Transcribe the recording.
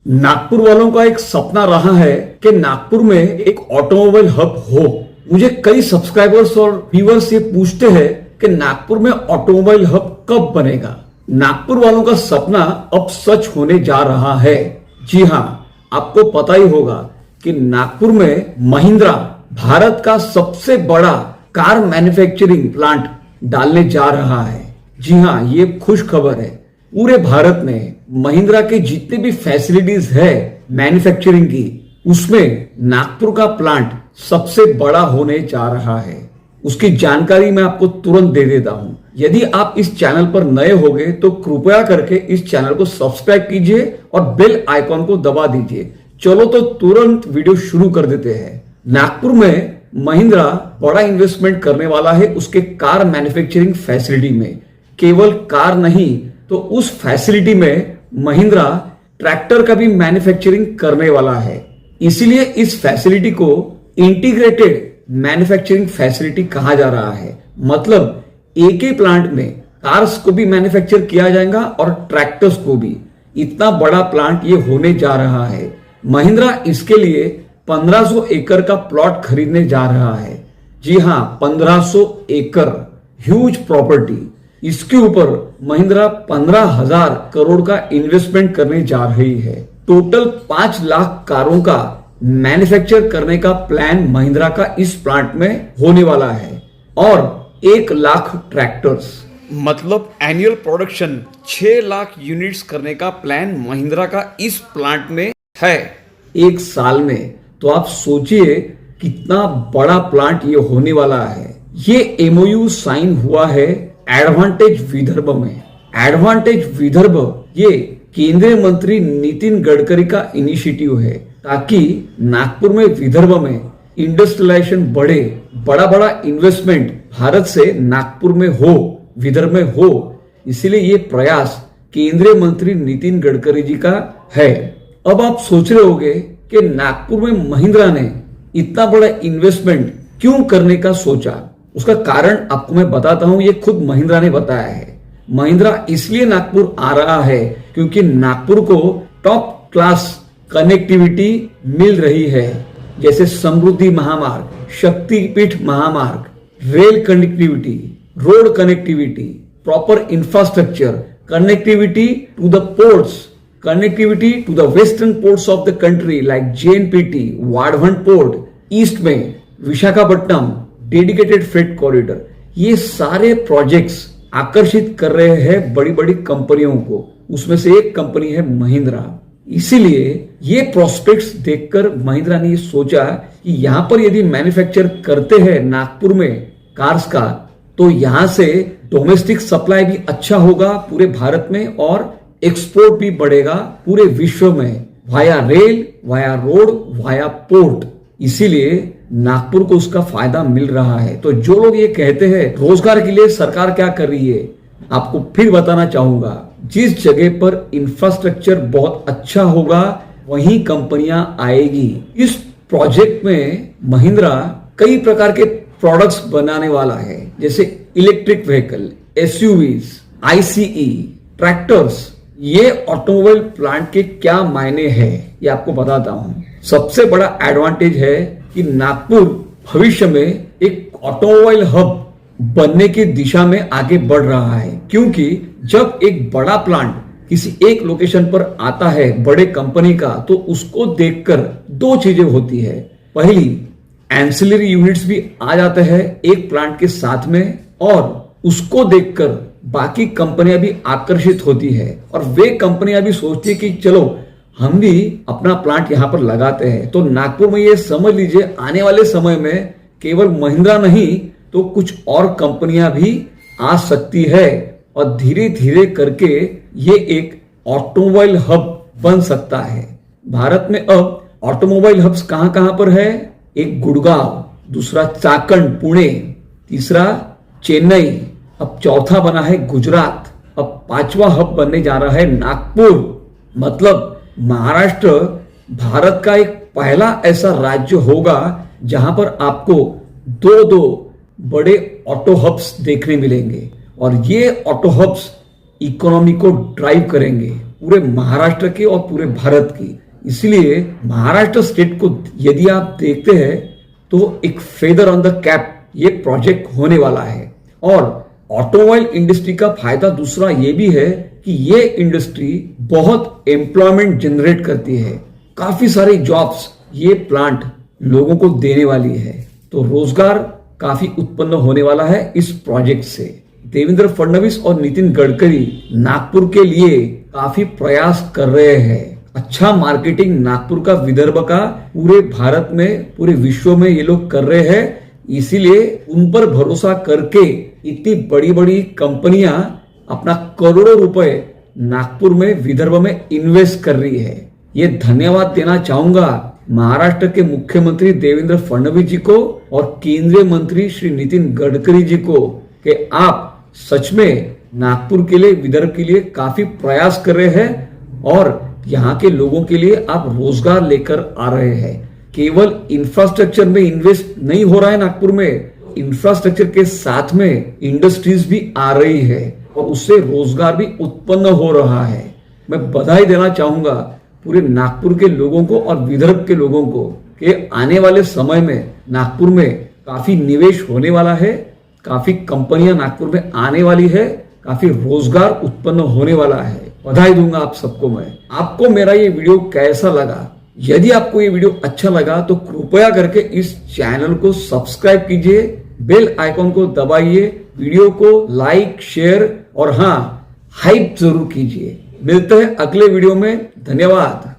नागपुर वालों का एक सपना रहा है कि नागपुर में एक ऑटोमोबाइल हब हो। मुझे कई सब्सक्राइबर्स और व्यूअर्स ये पूछते हैं कि नागपुर में ऑटोमोबाइल हब कब बनेगा। नागपुर वालों का सपना अब सच होने जा रहा है। जी हाँ, आपको पता ही होगा कि नागपुर में महिंद्रा भारत का सबसे बड़ा कार मैन्युफैक्चरिंग प्लांट डालने जा रहा है। जी हाँ, ये खुश खबर है। पूरे भारत में महिंद्रा के जितने भी फैसिलिटीज है मैन्युफैक्चरिंग की, उसमें नागपुर का प्लांट सबसे बड़ा होने जा रहा है। उसकी जानकारी मैं आपको तुरंत दे देता हूं। यदि आप इस चैनल पर नए होंगे तो कृपया करके इस चैनल को सब्सक्राइब कीजिए और बेल आइकॉन को दबा दीजिए। चलो तो तुरंत वीडियो शुरू कर देते हैं। नागपुर में महिंद्रा बड़ा इन्वेस्टमेंट करने वाला है उसके कार मैन्युफैक्चरिंग फैसिलिटी में। केवल कार नहीं तो उस फैसिलिटी में महिंद्रा ट्रैक्टर का भी मैन्युफैक्चरिंग करने वाला है। इसीलिए इस फैसिलिटी को इंटीग्रेटेड मैन्युफैक्चरिंग फैसिलिटी कहा जा रहा है। मतलब एक ही प्लांट में कार्स को भी मैन्युफैक्चर किया जाएगा और ट्रैक्टर्स को भी। इतना बड़ा प्लांट ये होने जा रहा है। महिंद्रा इसके लिए 1500 एकड़ का प्लॉट खरीदने जा रहा है। जी हाँ, 1500 एकड़, ह्यूज प्रॉपर्टी। इसके ऊपर महिंद्रा 15,000 करोड़ का इन्वेस्टमेंट करने जा रही है। टोटल 5 लाख कारों का मैन्युफैक्चर करने का प्लान महिंद्रा का इस प्लांट में होने वाला है और 1 लाख ट्रैक्टर्स, मतलब एनुअल प्रोडक्शन 6 लाख यूनिट्स करने का प्लान महिंद्रा का इस प्लांट में है 1 साल में। तो आप सोचिए कितना बड़ा प्लांट ये होने वाला है। ये एमओयू साइन हुआ है एडवांटेज विदर्भ में। एडवांटेज विदर्भ ये केंद्रीय मंत्री नितिन गडकरी का इनिशिएटिव है ताकि नागपुर में विदर्भ में इंडस्ट्रियलाइजेशन बढ़े, बड़ा बड़ा इन्वेस्टमेंट भारत से नागपुर में हो, विदर्भ में हो। इसीलिए ये प्रयास केंद्रीय मंत्री नितिन गडकरी जी का है। अब आप सोच रहे होंगे कि नागपुर में महिंद्रा ने इतना बड़ा इन्वेस्टमेंट क्यों करने का सोचा। उसका कारण आपको मैं बताता हूं। ये खुद महिंद्रा ने बताया है। महिंद्रा इसलिए नागपुर आ रहा है क्योंकि नागपुर को टॉप क्लास कनेक्टिविटी मिल रही है, जैसे समृद्धि Mahamarg, Shaktipeeth Mahamarg, rail connectivity, road connectivity, proper infrastructure, connectivity to the ports, connectivity to the western ports of the country like JNPT, Vadhavan port, east में विशाखापट्टनम, डेडिकेटेड फ्रेट कॉरिडोर। ये सारे प्रोजेक्ट्स आकर्षित कर रहे हैं बड़ी बड़ी कंपनियों को। उसमें से एक कंपनी है महिंद्रा। इसीलिए ये प्रोस्पेक्ट्स देखकर महिंद्रा ने ये सोचा कि यहां पर यदि मैन्युफैक्चर करते हैं नागपुर में कार्स का, तो यहां से डोमेस्टिक सप्लाई भी अच्छा होगा पूरे भारत में और एक्सपोर्ट भी बढ़ेगा पूरे विश्व में, via rail, via road, via port. इसीलिए नागपुर को उसका फायदा मिल रहा है। तो जो लोग ये कहते हैं रोजगार के लिए सरकार क्या कर रही है, आपको फिर बताना चाहूंगा। जिस जगह पर इंफ्रास्ट्रक्चर बहुत अच्छा होगा वहीं कंपनियां आएगी। इस प्रोजेक्ट में महिंद्रा कई प्रकार के प्रोडक्ट्स बनाने वाला है, जैसे electric vehicle, SUVs, ICE, tractors. ये ऑटोमोबाइल प्लांट के क्या मायने हैं ये आपको बताता हूं। सबसे बड़ा एडवांटेज है कि नागपुर भविष्य में एक ऑटोमोबाइल हब बनने की दिशा में आगे बढ़ रहा है, क्योंकि जब एक बड़ा प्लांट किसी एक लोकेशन पर आता है बड़े कंपनी का, तो उसको देखकर 2 चीजें होती है। पहली, एंसिलरी यूनिट्स भी आ जाते हैं एक प्लांट के साथ में, और उसको देखकर बाकी कंपनियां भी आकर्षित होती है और वे कंपनियां भी सोचती है कि चलो हम भी अपना प्लांट यहां पर लगाते हैं। तो नागपुर में ये समझ लीजिए आने वाले समय में केवल महिंद्रा नहीं तो कुछ और कंपनियां भी आ सकती है और धीरे धीरे करके ये एक ऑटोमोबाइल हब बन सकता है। भारत में अब ऑटोमोबाइल हब्स कहां कहां पर है? एक गुड़गांव, दूसरा चाकंड पुणे, तीसरा चेन्नई, अब चौथा बना है गुजरात, अब 5वां हब बनने जा रहा है नागपुर। मतलब महाराष्ट्र भारत का एक पहला ऐसा राज्य होगा जहां पर आपको 2 बड़े ऑटो हब्स देखने मिलेंगे और ये ऑटो हब्स इकोनॉमी को ड्राइव करेंगे। पूरे महाराष्ट्र की और पूरे भारत की। इसलिए महाराष्ट्र स्टेट को यदि आप देखते हैं तो एक फेदर ऑन द कैप ये प्रोजेक्ट होने वाला है। और ऑटोमोबाइल इंडस्ट्री का फायदा दूसरा ये भी है कि ये इंडस्ट्री बहुत एम्प्लॉयमेंट जनरेट करती है, काफी सारे जॉब्स ये प्लांट लोगों को देने वाली है, तो रोजगार काफी उत्पन्न होने वाला है इस प्रोजेक्ट से। देवेंद्र फडणवीस और नितिन गडकरी नागपुर के लिए काफी प्रयास कर रहे हैं। अच्छा मार्केटिंग नागपुर का, विदर्भ का पूरे भारत में, पूरे विश्व में ये लोग कर रहे हैं। इसीलिए उन पर भरोसा करके इतनी बड़ी बड़ी कंपनियां अपना करोड़ों रुपए नागपुर में, विदर्भ में इन्वेस्ट कर रही है। ये धन्यवाद देना चाहूंगा महाराष्ट्र के मुख्यमंत्री देवेंद्र फडणवीस जी को और केंद्रीय मंत्री श्री नितिन गडकरी जी को कि आप सच में नागपुर के लिए, विदर्भ के लिए काफी प्रयास कर रहे हैं और यहाँ के लोगों के लिए आप रोजगार लेकर आ रहे हैं। केवल इंफ्रास्ट्रक्चर में इन्वेस्ट नहीं हो रहा है नागपुर में, इंफ्रास्ट्रक्चर के साथ में इंडस्ट्रीज भी आ रही है और उससे रोजगार भी उत्पन्न हो रहा है। मैं बधाई देना चाहूंगा पूरे नागपुर के लोगों को और विदर्भ के लोगों को कि आने वाले समय में नागपुर में काफी निवेश होने वाला है, काफी कंपनियां नागपुर में आने वाली है, काफी रोजगार उत्पन्न होने वाला है। बधाई दूंगा आप सबको मैं। आपको मेरा ये वीडियो कैसा लगा? यदि आपको ये वीडियो अच्छा लगा तो कृपया करके इस चैनल को सब्सक्राइब कीजिए, बेल आइकॉन को दबाइए, वीडियो को लाइक, शेयर और हाँ, हाइप जरूर कीजिए। मिलते हैं अगले वीडियो में। धन्यवाद।